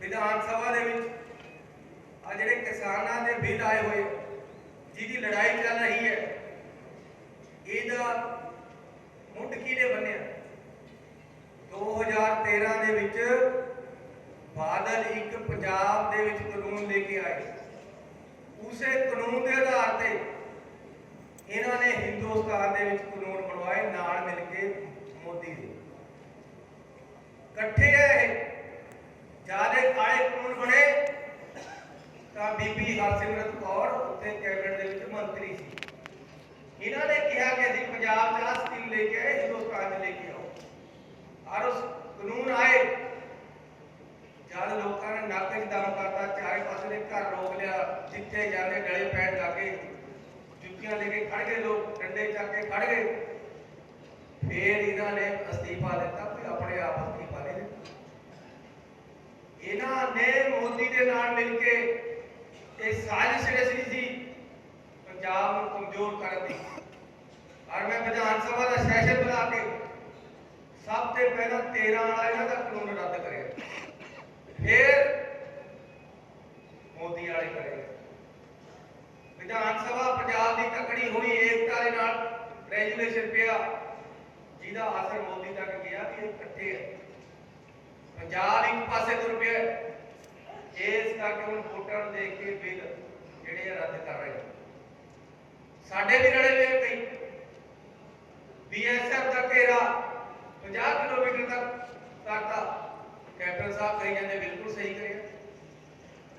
विधान सभा दे विच आ जिहड़े किसानां दे बिल आए हुए जिहदी लड़ाई चल रही है, इहदा मुंड किहने बन्निया? 2013 दे विच बादल एक पंजाब दे विच कानून लेके आए। उसे कानून के आधार पर इन्हों ने हिंदुस्तान के कानून बनवाए नाल मिल के मोदी दे कट्ठे है। ज्यादा काले कानून बने तो बीबी हरसिमरत कौर उत्ते कैबिनेट के मंत्री सी। इन्होंने कहा कि अभी पंजाब का स्कीम लेके आए, हिंदुस्तान च लेके आओ। और उस कानून आए जब लोगों ने नक च दम करता, चारे पासे ने घर रोक लिया, जिथे जाते गले पैन लगे, जुत्तियां लेके खड़ गए, लोग डंडे चक के खड़ गए। फिर इन्होंने अस्तीफा दिता, कोई अपने आप अस्तीफा नहीं दिता। इन्होंने मोदी के नाल मिलके एक साजिश रची थी पंजाब को कमजोर करने की। और मैं विधान सभा का सैशन बुला के सब से पहला 13 वाला इन्हों का कानून रद्द करे, फिर मोदी वाले करे। विधान सभा पंजाब की तकड़ी हुई, एकता के नाल रेजुलेशन पिया, जिहदा असर मोदी तक गया कि इकट्ठे है। पंजाब एक पासे तुर पिया, इस करके हुण वोटां नूं देख के बिल जिहड़े रद्द कर रहे हैं। साडे भी रले हुए कई BSF का घेरा 50 किलोमीटर तक करता। कैप्टन साहब कही जाते बिल्कुल सही करे,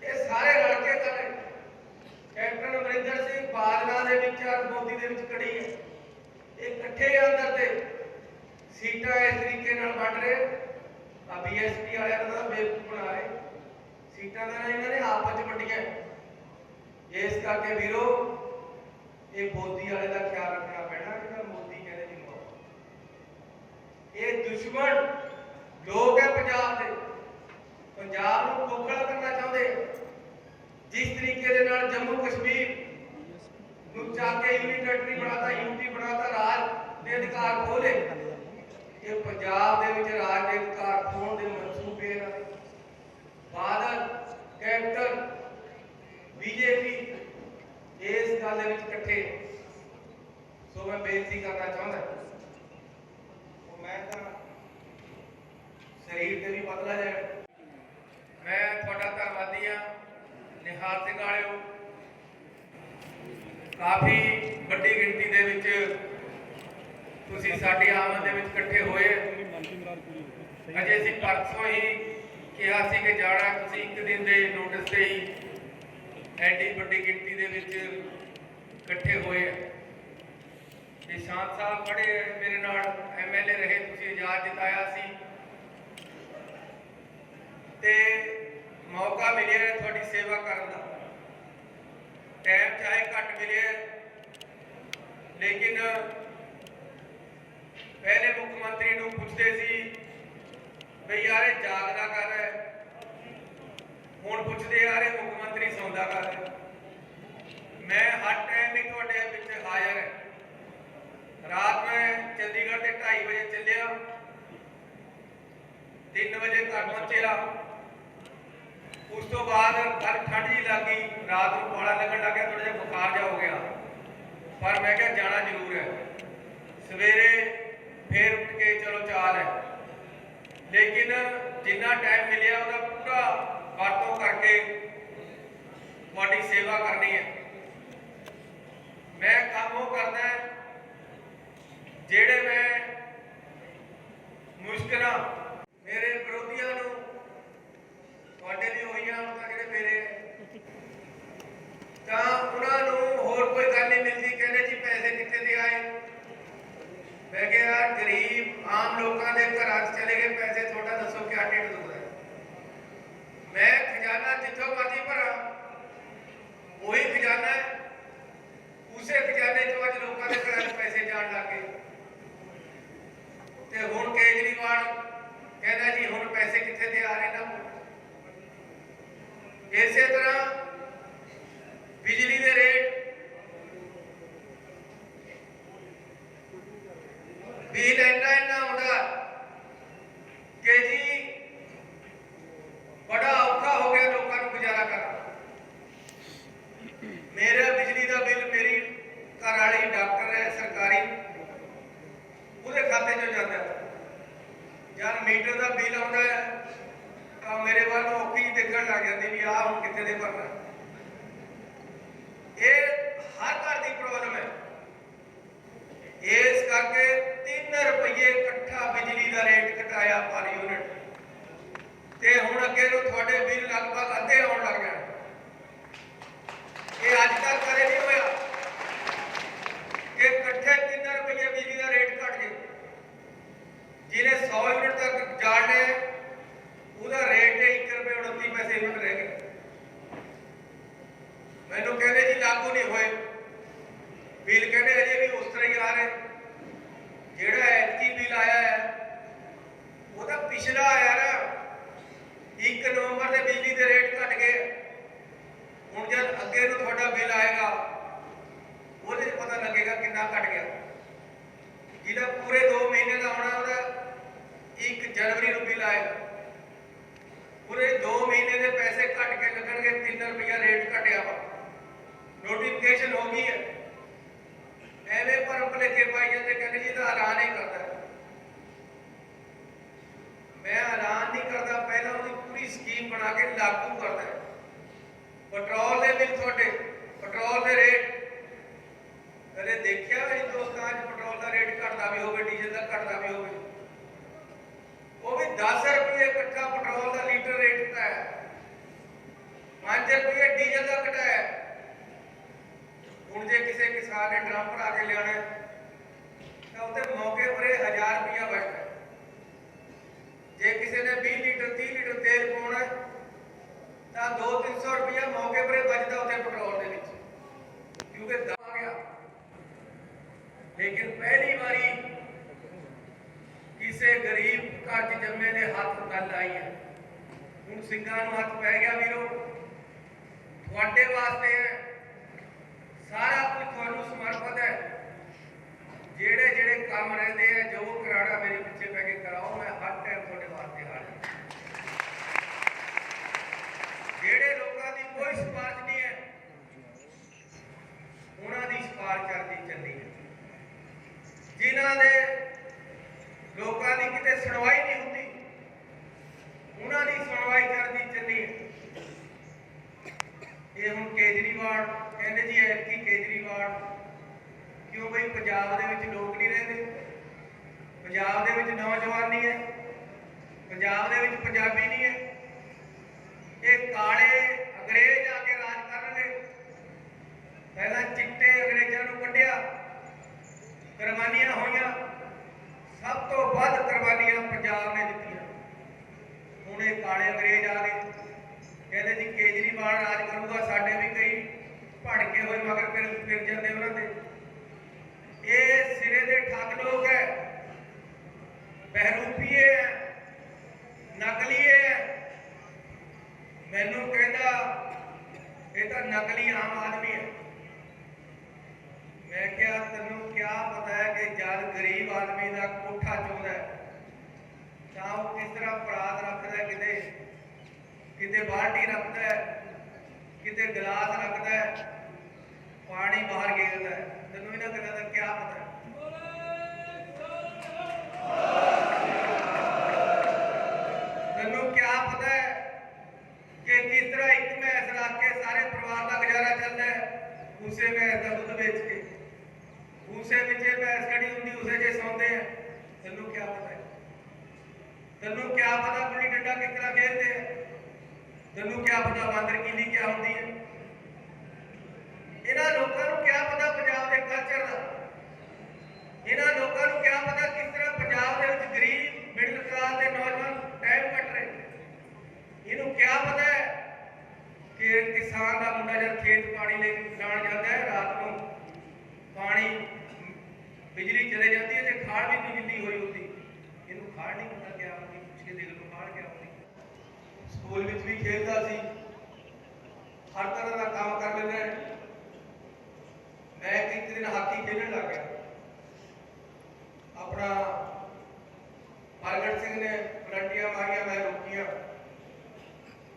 ये सारे रल के कर रहे। कैप्टन अमरिंदर सिंह बादलों के विच और मोदी के विच खड़ी है, ये इकट्ठे अंदर से सीटां इस तरीके नाल वंड रहे। BSP वाले का बेवकूफ बना रहे, सीटां का इन्होंने आपस में वंडियां। इस करके वीरो ये मोदी वाले का ख्याल रखना पैना कि मोदी कहने की मौत। ये दुश्मन लोग है पंजाब के, पंजाब को खोखला करना चाहते। जिस तरीके के नाल जम्मू कश्मीर जाके यूनिट टेरिटरी बनाता, यूटी बनाता, राज के अधिकार खोले, ये पंजाब के विच राज के अधिकार खोण के मनसूबे बादल, कैप्टन, BJP इस गल इकट्ठे। सो मैं बेनती करना चाहता, मैं तो शरीर से भी बदला जाए। मैं थोड़ा धन्यवादी हाँ निहाल सिंह वालिओ, काफ़ी वड्डी गिनती दे विच तुसीं साडी आमद दे विच इकट्ठे होए। अजे असीं परसों ही कहा सी कि जाना, तुसीं एक दिन के नोटिस से ही एडी वड्डी गिनती दे विच इकट्ठे होए। निशांत साहब खड़े मेरे नाल, MLA रहे, तुसीं इजाज़त जताया सी ते मौका मिले थोड़ी सेवा करने का। टाइम चाहे घट मिले, लेकिन पहले मुख्यमंत्री नूं पुछदे सी बई यार जागदा कर है, हुण पुछदे यार मुख्यमंत्री सौंदा कर है। मैं हर टाइम ही तुहाडे विच हाज़र है। रात में चंडीगढ़ से 2:30 बजे चलिया, 3 बजे घर पहुंचा। उस तो बाद कल ठंड जी लग गई, रात को पाला लगन लग गया, थोड़ा जिहा बुखार जा हो गया, पर मैं क्या जाना जरूर है। सवेरे फिर उठ के चलो चाल है, लेकिन जिन्ना टाइम मिलिया उसका पूरा वरतों करके थोड़ी सेवा करनी है। मैं काम वो करना है जेड़े मैं मुश्किल मेरे विरोधियों नूं तुहाडे भी होई आ जेड़े मेरे तां उन्हां नूं होर कोई गल नहीं मिलती। कहने जी पैसे कित्थे दे आए? मैं कहा यार गरीब आम लोगों के घर चले गए पैसे, थोड़ा दसो क्या ढिड दुखदा है। मैं खजाना जिथों मर्जी भरा, वही खजाना है, उसे खजाने चो अज लोगों के घर पैसे जान लग गए। ते हुण केजरीवाल कहना जी हुण पैसे कित्थे दे आ रहे ना। इसे तरह बिजली के रेट, बिल इन्ना आउंदा कि जी बड़ा ਲੱਗ ਜਾਂਦੀ ਵੀ ਆਹ ਹੁਣ ਕਿੱਥੇ ਦੇ ਭਰਨਾ। ਇਹ ਹਰ ਘਰ ਦੀ ਪ੍ਰੋਬਲਮ ਹੈ। ਇਸ ਕਰਕੇ 3 ਰੁਪਏ ਇਕੱਠਾ ਬਿਜਲੀ ਦਾ ਰੇਟ ਘਟਾਇਆ ਪਰ ਯੂਨਿਟ, ਤੇ ਹੁਣ ਅੱਗੇ ਨੂੰ ਤੁਹਾਡੇ ਬਿੱਲ ਲਗਭਗ ਅੱਧੇ ਆਉਣ ਲੱਗ ਜਾਣ। ਇਹ ਅੱਜ ਤੱਕ ਕਦੇ ਨਹੀਂ ਹੋਇਆ ਕਿ ਇਕੱਠੇ 3 ਰੁਪਏ ਬਿਜਲੀ ਦਾ ਰੇਟ ਘਟ ਜੇ। ਜਿਹਨੇ 100 ਯੂਨਿਟ ਤੱਕ ਜਾਣੇ ਉਹਦਾ ਰੇਟ 1 ਰੁਪਏ 29 ਪੈਸੇ ਯੂਨਿਟ ਰਹਿ ਗਿਆ। ਮੈਨੂੰ ਕਹਿੰਦੇ ਜੀ ਲਾਗੂ ਨਹੀਂ ਹੋਏ ਬਿੱਲ, ਕਹਿੰਦੇ ਅਜੇ ਵੀ ਉਸ ਤਰ੍ਹਾਂ ਹੀ ਆ ਰਹੇ। ਜਿਹੜਾ ਐਤਕੀ ਬਿੱਲ ਆਇਆ ਹੈ ਉਹਦਾ ਪਿਛਲਾ ਆਇਆ ਨਾ 1 ਨਵੰਬਰ ਦੇ ਬਿਜਲੀ ਦੇ ਰੇਟ ਘਟ ਗਏ। ਹੁਣ ਜਦ ਅੱਗੇ ਨੂੰ ਤੁਹਾਡਾ ਬਿੱਲ ਆਏਗਾ ਉਹਦੇ 'ਚ ਪਤਾ ਲੱਗੇਗਾ ਕਿੰਨਾ ਘਟ ਗਿਆ। ਜਿਹਦਾ ਪੂਰੇ 2 ਮਹੀਨੇ ਦਾ ਆਉਣਾ ਉਹਦਾ 1 ਜਨਵਰੀ ਨੂੰ ਬਿੱਲ ਆਏਗਾ। ਪੂਰੇ 2 ਮਹੀਨੇ ਦੇ ਪੈਸੇ ਘਟ ਕੇ ਲੱਗਣਗੇ। 3 ਰੁਪਇਆ ਰੇਟ ਘਟਿਆ ਵਾ, ਨੋਟੀਫਿਕੇਸ਼ਨ ਹੋ ਗਈ ਹੈ। ਐਵੇਂ ਭਰਮ ਭੁਲੇਖੇ ਪਾਈ ਜਾਂਦੇ, ਕਹਿੰਦੇ ਜੀ ਤਾਂ ਐਲਾਨ ਹੀ ਕਰਦਾ। ਮੈਂ ਐਲਾਨ ਨਹੀਂ ਕਰਦਾ, ਪਹਿਲਾਂ ਉਹਦੀ ਪੂਰੀ ਸਕੀਮ ਬਣਾ ਕੇ ਲਾਗੂ ਕਰਦਾ। ਪੈਟਰੋਲ ਦੇ ਬਿੱਲ, ਤੁਹਾਡੇ ਪੈਟਰੋਲ ਦੇ ਰੇਟ ਕਦੇ ਦੇਖਿਆ ਹਿੰਦੁਸਤਾਨ 'ਚ ਪੈਟਰੋਲ ਦਾ ਰੇਟ ਘਟਦਾ ਵੀ ਹੋਵੇ, ਡੀਜ਼ਲ ਦਾ ਘਟਦਾ ਵੀ ਹੋਵੇ? ਉਹ ਵੀ 10 ਰੁਪਏ ਇਕੱਠਾ ਪੈਟਰੋਲ ਦਾ ਲੀਟਰ ਰੇਟ ਘਟਾਇਆ, 5 ਰੁਪਏ ਡੀਜ਼ਲ ਦਾ ਘਟਾਇਆ। ਹੁਣ ਜੇ ਕਿਸੇ ਕਿਸਾਨ ਨੇ ਡਰਮ ਭਰਾ ਕੇ ਲਿਆਣਾ ਤਾਂ ਉਹਦੇ ਮੌਕੇ ਪਰ 1000 ਰੁਪਇਆ ਬਚਦਾ। ਜੇ ਕਿਸੇ ਨੇ 20 ਲੀਟਰ 30 ਲੀਟਰ ਤੇਲ ਪਾਉਣਾ ਤਾਂ 200-300 ਰੁਪਇਆ ਮੌਕੇ ਪਰ ਬਚਦਾ ਉੱਥੇ ਪੈਟਰੋਲ ਦੇ ਵਿੱਚ, ਕਿਉਂਕਿ ਦਮ ਆ ਗਿਆ। ਲੇਕਿਨ ਪਹਿਲੀ ਵਾਰੀ ਕਿਸੇ ਗਰੀਬ ਘਰ 'ਚ ਜੰਮੇ ਦੇ ਹੱਥ ਗੱਲ ਆਈ ਹੈ। ਹੁਣ ਸਿੰਘਾਂ ਨੂੰ ਹੱਥ ਪੈ ਗਿਆ ਵੀਰੋ, ਤੁਹਾਡੇ ਵਾਸਤੇ ਹੈ। ਸਾਰਾ ਕੁਝ ਤੁਹਾਨੂੰ ਸਮਰਪਿਤ ਹੈ। ਜਿਹੜੇ ਜਿਹੜੇ ਕੰਮ ਰਹਿੰਦੇ ਆ, ਜੋ ਕਰਾਣਾ ਮੇਰੇ ਪਿੱਛੇ ਪੈ ਕੇ ਕਰਾਓ। ਮੈਂ ਹਰ ਟਾਈਮ ਤੁਹਾਡੇ ਵਾਸਤੇ ਹਾਜ਼ਰ। ਜਿਹੜੇ ਲੋਕਾਂ ਦੀ ਕੋਈ ਸਿਫਾਰਿਸ਼ ਨਹੀਂ ਹੈ ਉਹਨਾਂ ਦੀ ਸਿਫਾਰਿਸ਼ ਕਰਦੀ ਚੱਲੀ ਹੈ। ਜਿਨ੍ਹਾਂ ਦੇ ਲੋਕਾਂ ਦੀ ਕਿਤੇ ਸੁਣਵਾਈ ਨਹੀਂ ਹੁੰਦੀ ਉਹਨਾਂ ਦੀ ਸੁਣਵਾਈ ਕਰਦੀ ਚੱਲੀ ਹੈ। ਇਹ ਹੁਣ ਕੇਜਰੀਵਾਲ ਕਹਿੰਦੇ ਜੀ ਐਤਕੀ ਕੇਜਰੀਵਾਲ ਕਿਉਂ ਬਈ ਪੰਜਾਬ ਦੇ ਵਿੱਚ ਲੋਕ ਨਹੀਂ ਰਹਿੰਦੇ, ਪੰਜਾਬ ਦੇ ਵਿੱਚ ਨੌਜਵਾਨ ਨਹੀਂ ਹੈ, ਪੰਜਾਬ ਦੇ ਵਿੱਚ ਪੰਜਾਬੀ ਨਹੀਂ ਹੈ। ਇਹ ਕਾਲੇ ਅੰਗਰੇਜ਼ ਆ ਕੇ ਰਾਜ ਕਰਨਗੇ। ਪਹਿਲਾਂ ਚਿੱਟੇ ਅੰਗਰੇਜ਼ਾਂ ਨੂੰ ਕੱਢਿਆ, ਕੁਰਬਾਨੀਆਂ ਹੋਈਆਂ, ਸਭ ਤੋਂ ਵੱਧ ਕੁਰਬਾਨੀਆਂ ਪੰਜਾਬ ਨੇ ਦਿੱਤੀਆਂ। ਹੁਣ ਇਹ ਕਾਲੇ ਅੰਗਰੇਜ਼ ਆ ਗਏ, ਕਹਿੰਦੇ ਜੀ ਕੇਜਰੀਵਾਲ ਰਾਜ ਕਰੂਗਾ। ਸਾਡੇ ਵੀ ਕਈ ਭੜਕੇ ਹੋਏ ਮਗਰ ਫਿਰ ਜਾਂਦੇ ਉਹਨਾਂ ਦੇ। ਇਹ ਸਿਰੇ ਦੇ ਠੱਗ ਲੋਕ ਹੈ, ਬਹਿਰੂਪੀਏ ਹੈ, ਨਕਲੀਏ ਹੈ। ਮੈਨੂੰ ਕਹਿੰਦਾ ਇਹ ਤਾਂ ਨਕਲੀ ਆਮ ਆਦਮੀ ਹੈ। ਮੈਂ ਕਿਹਾ ਤੈਨੂੰ ਕਿਆ ਪਤਾ ਹੈ ਕਿ ਜਦ ਗਰੀਬ ਆਦਮੀ ਦਾ ਕੋਠਾ ਚੋਂਦਾ ਤਾਂ ਉਹ ਕਿਸ ਤਰ੍ਹਾਂ ਪਰਾਤ ਰੱਖਦਾ, ਕਿਤੇ ਬਾਲਟੀ ਰੱਖਦਾ, ਕਿਤੇ ਗਲਾਸ ਰੱਖਦਾ, ਪਾਣੀ ਬਾਹਰ ਗੇਰਦਾ। ਤੈਨੂੰ ਇਹਨਾਂ ਗੱਲਾਂ ਦਾ ਕਿਆ ਪਤਾ? ਤੈਨੂੰ ਕਿਆ ਪਤਾ ਕਿ ਕਿਸ ਤਰ੍ਹਾਂ ਇੱਕ ਮੈਸ ਰੱਖ ਕੇ ਸਾਰੇ ਪਰਿਵਾਰ ਦਾ ਗੁਜ਼ਾਰਾ ਚੱਲਦਾ ਹੈ? ਉਸੇ ਮੈਸ ਦਾ ਦੁੱਧ ਵੇਚ ਕੇ, ਉਸੇ ਵਿੱਚ ਮੈਸ ਖੜੀ ਹੁੰਦੀ, ਉਸੇ ਜੇ ਸੌਂਦੇ ਆ। ਤੈਨੂੰ ਕਿਆ ਪਤਾ? ਤੈਨੂੰ ਕਿਆ ਪਤਾ ਗੁੱਲੀ ਡੰਡਾ ਕਿਸ ਤਰ੍ਹਾਂ ਖੇਡਦੇ ਆ? ਤੈਨੂੰ ਕਿਆ ਪਤਾ ਬਾਂਦਰ ਕੀਲੀ ਕਿਆ ਹੁੰਦੀ ਹੈ? ਇਹਨਾਂ ਲੋਕਾਂ ਨੂੰ ਕਿਆ ਪਤਾ ਪੰਜਾਬ ਦੇ ਕਲਚਰ ਦਾ? ਇਹਨਾਂ ਲੋਕਾਂ ਨੂੰ ਕਿਆ ਪਤਾ ਕਿਸ ਤਰ੍ਹਾਂ ਪੰਜਾਬ ਦੇ ਵਿੱਚ ਗਰੀਬ ਮਿਡਲ ਕਲਾਸ ਦੇ ਨੌਜਵਾਨ ਟਾਈਮ ਕੱਟ ਰਹੇ? ਇਹਨੂੰ ਕਿਆ ਪਤਾ ਹੈ ਕਿ ਕਿਸਾਨ ਦਾ ਮੁੰਡਾ ਜਦ ਖੇਤ ਪਾਣੀ ਲੈ ਲਾਣ ਜਾਂਦਾ ਹੈ, ਰਾਤ ਨੂੰ ਪਾਣੀ ਬਿਜਲੀ ਚਲੇ ਜਾਂਦੀ ਹੈ, ਜੇ ਖਾੜ ਵੀ ਨਹੀਂ ਗਿੱਲੀ ਹੋਈ ਹੁੰਦੀ, ਇਹਨੂੰ ਖਾੜ ਨਹੀਂ ਪਤਾ ਕਿਆ ਹੁੰਦੀ। ਪੁੱਛ ਕੇ ਦੇਖ ਲਓ ਖਾੜ ਕਿਆ ਹੁੰਦੀ। ਸਕੂਲ ਵਿੱਚ ਵੀ ਖੇਡਦਾ ਸੀ, ਹਰ ਤਰ੍ਹਾਂ ਦਾ ਕੰਮ ਕਰ ਲੈਂਦਾ ਹੈ। ਮੈਂ ਇੱਕ ਦਿਨ ਹਾਕੀ ਖੇਡਣ ਲੱਗ ਗਿਆ। ਆਪਣਾ ਪ੍ਰਗਟ ਸਿੰਘ ਨੇ ਪਲੰਟੀਆਂ ਮਾਰੀਆਂ, ਮੈਂ ਰੋਕੀਆਂ।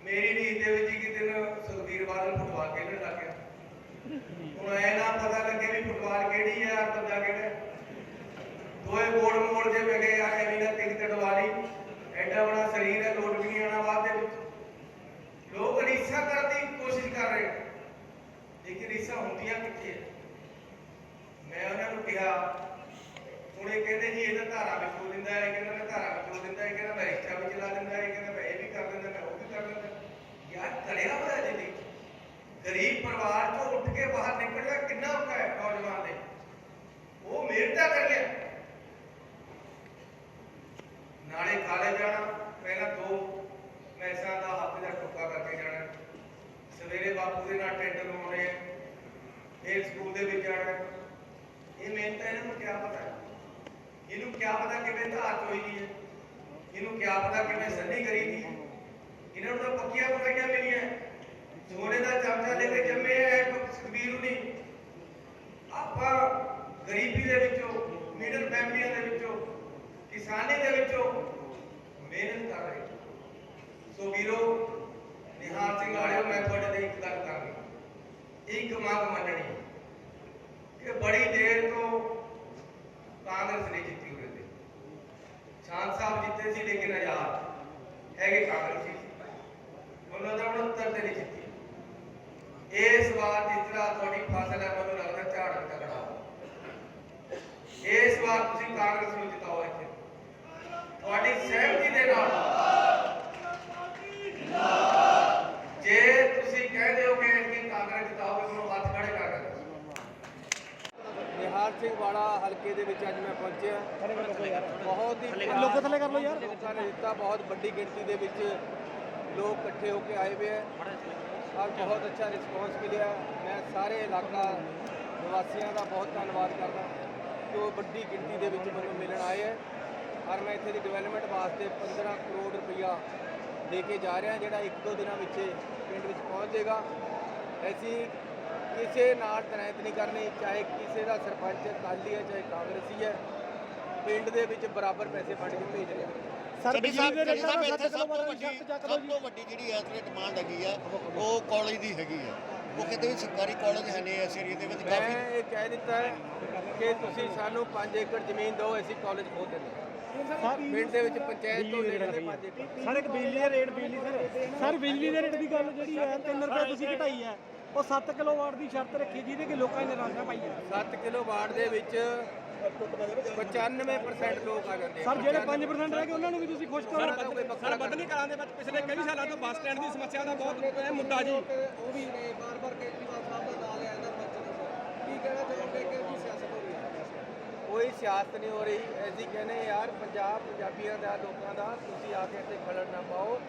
ਮੇਰੀ ਨੀਂਦ ਦੇ ਵਿੱਚ ਇੱਕ ਦਿਨ ਸੁਖਬੀਰ ਬਾਦਲ ਫੁੱਟਬਾਲ ਖੇਡਣ ਲੱਗ ਗਿਆ। ਹੁਣ ਐ ਨਾ ਪਤਾ ਲੱਗੇ ਵੀ ਫੁੱਟਬਾਲ ਕਿਹੜੀ ਹੈ ਔਰ ਬੰਦਾ ਕਿਹੜਾ। ਦੋਏ ਗੋਲ ਮੋੜ ਜੇ ਮੈਂ ਕਿਹਾ ਐਵੇਂ ਨਾ ਟਿਕਟ ਦਵਾ ਲਈ, ਐਡਾ ਬੜਾ ਸਰੀਰ ਹੈ, ਲੋਟ ਵੀ ਨਹੀਂ ਆਉਣਾ ਬਾਅਦ ਦੇ ਵਿੱਚ। ਲੋਕ ਕਿੱਥੇ ਹੈ? ਮੈਂ ਉਹਨਾਂ ਨੂੰ ਕਿਹਾ, ਹੁਣ ਇਹ ਕਹਿੰਦੇ ਜੀ ਇਹਦਾ ਧਾਰਾ ਵਿੱਚੋਂ ਦਿੰਦਾ ਹੈ, ਇਹ ਕਹਿੰਦਾ ਮੈਂ ਧਾਰਾ ਵਿੱਚੋਂ ਦਿੰਦਾ, ਇਹ ਕਹਿੰਦਾ ਮੈਂ ਰਿਕਸ਼ਾ ਵੀ ਚਲਾ ਦਿੰਦਾ, ਇਹ ਕਹਿੰਦਾ ਮੈਂ ਇਹ ਵੀ ਕਰ ਦਿੰਦਾ, ਮੈਂ ਉਹ ਵੀ ਕਰ ਦਿੰਦਾ। ਯਾਰ ਕਰਿਆ ਹੋਇਆ ਜੀ, ਗਰੀਬ ਪਰਿਵਾਰ ਚੋਂ ਉੱਠ ਕੇ ਬਾਹਰ ਨਿਕਲਣਾ ਕਿੰਨਾ ਔਖਾ ਹੈ ਨੌਜਵਾਨ ਦੇ। ਉਹ ਮਿਹਨਤਾਂ ਕਰੀਆਂ, ਨਾਲੇ ਕਾਲਜ ਜਾਣਾ, ਪਹਿਲਾਂ 2 ਮੈਸਾਂ ਦਾ ਹੱਥ ਦਾ ਟੁੱਕਾ ਕਰਕੇ ਜਾਣਾ, ਸਵੇਰੇ ਬਾਪੂ ਦੇ ਨਾਲ ਟੈਂਡਰ ਲਾਉਣੇ, ਫਿਰ ਸਕੂਲ ਦੇ ਵਿੱਚ ਜਾਣਾ। ਇਹ ਮਿਹਨਤ ਇਹਨਾਂ ਨੂੰ ਕਿਆ ਪਤਾ, ਇਹਨੂੰ ਕਿਆ ਪਤਾ ਕਿਵੇਂ ਧਾਰ ਚੋਈਦੀ ਹੈ, ਇਹਨੂੰ ਕਿਆ ਪਤਾ ਕਿਵੇਂ ਸੰਨੀ ਕਰੀਦੀ ਹੈ। ਇਹਨਾਂ ਨੂੰ ਤਾਂ ਪੱਕੀਆਂ ਪਕਾਈਆਂ ਮਿਲੀਆਂ, ਸੋਨੇ ਦਾ ਚਮਚਾ ਲੈ ਕੇ ਜੰਮੇ ਐ ਸੁਖਬੀਰ ਹੁਣੀ। ਆਪਾਂ ਗਰੀਬੀ ਦੇ ਵਿੱਚੋਂ, ਮਿਡਲ ਫੈਮਲੀਆਂ ਦੇ ਵਿੱਚੋਂ, ਕਿਸਾਨੀ ਦੇ ਵਿੱਚੋਂ ਮਿਹਨਤ ਕਰ ਰਹੇ। ਸੋ ਵੀਰੋ, ਨਿਹਾਲ ਸਿੰਘ ਵਾਲਿਓ, ਮੈਂ ਤੁਹਾਡੇ ਲਈ ਇੱਕ ਗੱਲ ਕਰਨੀ, ਇੱਕ ਮੰਗ ਮੰਨਣੀ ਕਿ ਬੜੀ ਦੇਰ ਤੋਂ ਕਾਂਗਰਸ ਨੇ ਜਿੱਤੀ ਹੋਈ ਸੀ। ਸ਼ਾਨ ਸਾਹਿਬ ਜਿੱਤੇ ਸੀ ਲੇਕਿਨ ਆਜ਼ਾਦ ਹੈਗੇ ਕਾਂਗਰਸੀ, ਉਹਨਾਂ ਦਾ 69 ਤੇ ਨਹੀਂ ਜਿੱਤੀ। ਇਸ ਵਾਰ ਜਿਸ ਤਰ੍ਹਾਂ ਤੁਹਾਡੀ ਫਸਲ ਹੈ, ਮੈਨੂੰ ਲੱਗਦਾ ਝਾੜ ਤਗੜਾ। ਇਸ ਵਾਰ ਤੁਸੀਂ ਕਾਂਗਰਸ ਨੂੰ ਜਿਤਾਓ ਇੱਥੇ, ਤੁਹਾਡੀ ਸਹਿਮਤੀ ਦੇ ਨਾਲ। ਜੇ ਤੁਸੀਂ ਕਹਿੰਦੇ ਹੋ ਕਿ ਅਸੀਂ ਕਾਂਗਰਸ ਜਿਤਾਓਗੇ, ਮੈਨੂੰ ਹੱਥ ਖੜੇ ਕਰ ਦਿਓ। ਨਿਹਾਲ ਸਿੰਘ ਵਾਲਾ ਹਲਕੇ ਦੇ ਵਿੱਚ ਅੱਜ ਮੈਂ ਪਹੁੰਚਿਆ। ਬਹੁਤ ਹੀ ਲੋਕਾਂ ਥੱਲੇ ਕਰ ਲਓ ਯਾਰ, ਲੋਕਾਂ ਨੇ ਦਿੱਤਾ, ਬਹੁਤ ਵੱਡੀ ਗਿਣਤੀ ਦੇ ਵਿੱਚ ਲੋਕ ਇਕੱਠੇ ਹੋ ਕੇ ਆਏ ਹੋਏ ਹੈ और बहुत अच्छा रिस्पॉन्स मिला। मैं सारे इलाका निवासियों का बहुत धन्यवाद करदा जो बड़ी गिनती के मैं मिलन आए हैं। और मैं इत्थे दी डिवेलपमेंट वास्ते 15 करोड़ रुपया दे के जा रहा, जोड़ा 1-2 दिनों में पिंड में पहुँच जाएगा। ऐसी किसी नाल तनैत नहीं करनी, चाहे किसी का सरपंच अकाली है चाहे कांग्रेसी है, पिंड के विच बराबर पैसे फंड के भेज रहे हैं। ਸਰ ਬਿਜਲੀ ਦੇ ਰੇਟਾਂ ਦਾ ਸਭ ਤੋਂ ਵੱਡੀ ਜਿਹੜੀ ਇਸ ਵੇਲੇ ਡਿਮਾਂਡ ਹੈਗੀ ਆ ਉਹ ਕਾਲਜ ਦੀ ਹੈਗੀ ਆ। ਉਹ ਕਹਿੰਦੇ ਵੀ ਸਰਕਾਰੀ ਕਾਲਜ ਹੈ ਨਹੀਂ ਇਸ ਏਰੀਏ ਦੇ ਵਿੱਚ। ਕਾਫੀ ਮੈਂ ਇਹ ਕਹਿ ਦਿੱਤਾ ਹੈ ਕਿ ਤੁਸੀਂ ਸਾਨੂੰ 5 ਏਕੜ ਜ਼ਮੀਨ ਦਿਓ, ਅਸੀਂ ਕਾਲਜ ਖੋਲ ਦਿੰਦੇ ਹਾਂ। ਪਿੰਡ ਦੇ ਵਿੱਚ ਪੰਚਾਇਤ ਤੋਂ ਲੈਣੇ 5 ਏਕੜ। ਸਰ ਇੱਕ ਬਿਜਲੀ ਦਾ ਰੇਟ ਸਰ ਬਿਜਲੀ ਦੇ ਰੇਟ ਦੀ ਗੱਲ ਜਿਹੜੀ ਹੈ 3 ਰੁਪਏ ਤੁਸੀਂ ਘਟਾਈ ਹੈ, ਉਹ 7 ਕਿਲੋਵਾਟ ਦੀ ਸ਼ਰਤ ਰੱਖੀ ਜਿਹਦੇ ਕਿ ਲੋਕਾਂ ਨੇ ਨਿਰਾਸ਼ਾ ਪਾਈ ਹੈ। 7 ਕਿਲੋਵਾਟ ਦੇ ਵਿੱਚ 95% ਲੋਕ ਆ ਜਾਂਦੇ। ਸਰ ਜਿਹੜੇ 5% ਰਹਿ ਗਏ ਉਹਨਾਂ ਨੂੰ ਵੀ ਤੁਸੀਂ ਖੁਸ਼ ਕਰੋ। ਸਰ ਬਦਲੀ ਕਲਾਂ ਦੇ ਵਿੱਚ ਪਿਛਲੇ ਕਈ ਸਾਲਾਂ ਤੋਂ ਬੱਸ ਸਟੈਂਡ ਦੀ ਸਮੱਸਿਆ ਦਾ ਬਹੁਤ ਮੁੱਦਾ ਜੀ। ਉਹ ਵੀ ਨੇ ਬਾਰ-ਬਾਰ ਕੇਜਰੀਵਾਲ ਸਾਹਿਬ ਦਾ ਨਾਮ ਲਿਆ ਜਾਂਦਾ ਬੱਚੇ। ਕੀ ਕਹਿਣਾ ਚਾਹੋਗੇ ਕਿ ਕੀ ਸਿਆਸਤ ਹੋ ਰਹੀ ਹੈ? ਕੋਈ ਸਿਆਸਤ ਨਹੀਂ ਹੋ ਰਹੀ। ਅਸੀਂ ਕਹਿੰਦੇ ਯਾਰ ਪੰਜਾਬੀਆਂ ਦਾ, ਲੋਕਾਂ ਦਾ, ਤੁਸੀਂ ਆ ਕੇ ਇੱਥੇ ਖਲੜ ਨਾ ਪਾਓ।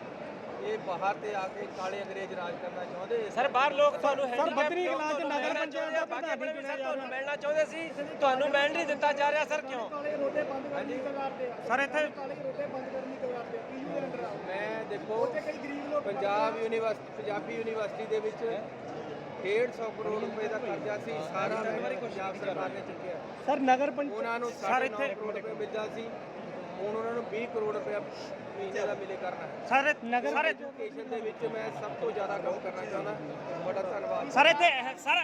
ਇਹ ਬਾਹਰ ਤੇ ਆ ਕੇ ਕਾਲੇ ਅੰਗਰੇਜ਼ ਰਾਜ ਕਰਨਾ ਚਾਹੁੰਦੇ। ਸਰ ਬਾਹਰ ਲੋਕ ਤੁਹਾਨੂੰ ਸਰ ਬਦਲੀ ਕਲਾਂ ਚ ਨਗਰ ਪੰਚਾਇਤ ਦਾ ਬਾਕੀ ਆਪਣੇ ਵੀ ਸਰ ਤੁਹਾਨੂੰ ਮਿਲਣਾ ਚਾਹੁੰਦੇ ਸੀ, ਤੁਹਾਨੂੰ ਮਿਲ ਨਹੀਂ ਦਿੱਤਾ ਜਾ ਰਿਹਾ ਸਰ, ਕਿਉਂ? ਕਾਲੇ ਰੋਡੇ ਬੰਦ ਕਰਨ ਦੀ ਕਰਦੇ ਆ ਸਰ ਇੱਥੇ ਕਾਲੇ ਰੋਡੇ ਬੰਦ ਕਰਨ ਦੀ ਕਰਦੇ ਆ ਪੀਯੂ ਦੇ ਅੰਡਰ ਆ। ਮੈਂ ਦੇਖੋ ਕਈ ਗਰੀਬ ਲੋਕ ਪੰਜਾਬੀ ਯੂਨੀਵਰਸਿਟੀ ਦੇ ਵਿੱਚ 150 ਕਰੋੜ ਰੁਪਏ ਦਾ ਕਰਜ਼ਾ ਸੀ, ਸਾਰਾ ਪੰਜਾਬ ਸਰਕਾਰ ਨੇ ਚੁੱਕਿਆ। ਸਰ ਨਗਰ ਪੰਚਾਇਤ ਉਹਨਾਂ ਨੂੰ 9.5 ਕਰੋੜ ਰੁਪਏ ਮਿਲਦਾ ਸੀ, ਹੁਣ ਉਹਨਾਂ ਨੂੰ 20 ਕਰੋੜ ਰੁਪਏ ਮਹੀਨੇ ਦਾ ਮਿਲੇ ਕਰਨਾ ਹੈ। ਸਰ ਨਗਰ ਐਜੂਕੇਸ਼ਨ ਦੇ ਵਿੱਚ ਮੈਂ ਸਭ ਤੋਂ ਜ਼ਿਆਦਾ ਕੰਮ ਕਰਨਾ ਚਾਹੁੰਦਾ। ਬੜਾ ਧੰਨਵਾਦ। ਸਰ ਇੱਥੇ ਸਰ